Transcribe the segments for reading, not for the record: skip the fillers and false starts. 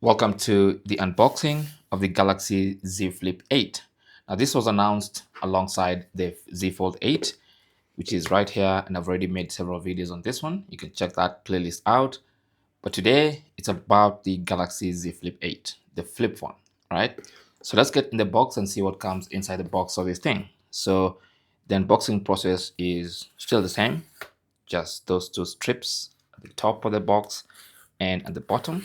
Welcome to the unboxing of the Galaxy Z Flip 8. Now this was announced alongside the Z Fold 8, which is right here, and I've already made several videos on this one. You can check that playlist out. But today it's about the Galaxy Z Flip 8, the flip phone, right? So let's get in the box and see what comes inside the box of this thing. So the unboxing process is still the same, just those two strips at the top of the box and at the bottom.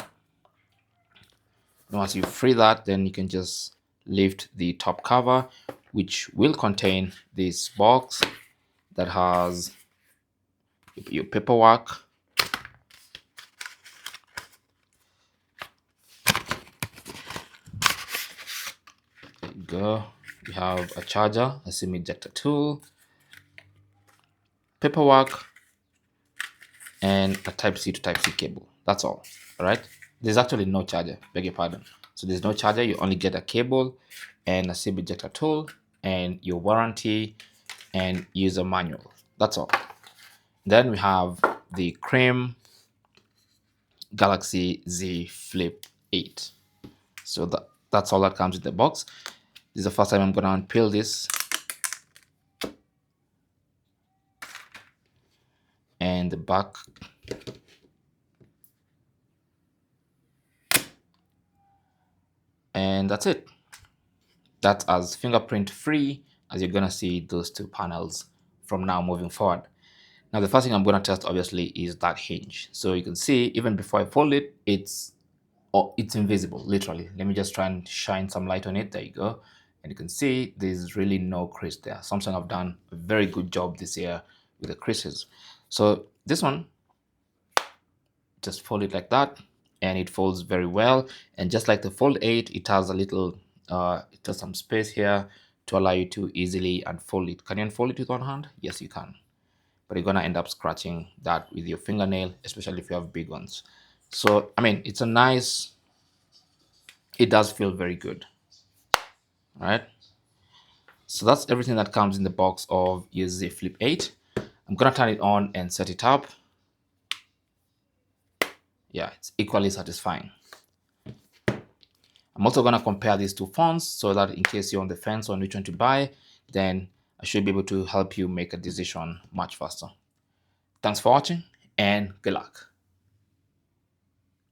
Once you free that, then you can just lift the top cover, which will contain this box that has your paperwork, there you go. You have a charger, a SIM ejector tool, paperwork, and a Type-C to Type-C cable. That's all right? There's actually no charger, beg your pardon. So there's no charger, you only get a cable and a SIM ejector tool and your warranty and user manual. That's all. Then we have the cream Galaxy Z Flip 8. So that's all that comes in the box. This is the first time I'm going to unpeel this. And the back. And that's it. That's as fingerprint free as you're going to see those two panels from now moving forward. Now the first thing I'm going to test obviously is that hinge. So you can see even before I fold it, it's invisible, literally. Let me just try and shine some light on it. There you go. And you can see there's really no crease there. Samsung have done a very good job this year with the creases. So this one, just fold it like that and it folds very well. And just like the Fold 8, it has a little, it has some space here to allow you to easily unfold it. Can you unfold it with one hand? Yes, you can. But you're gonna end up scratching that with your fingernail, especially if you have big ones. So, I mean, it's a nice, it does feel very good. All right. So that's everything that comes in the box of your Z Flip 8. I'm gonna turn it on and set it up. Yeah, it's equally satisfying. I'm also gonna compare these two phones so that in case you're on the fence on which one to buy, then I should be able to help you make a decision much faster. Thanks for watching and good luck.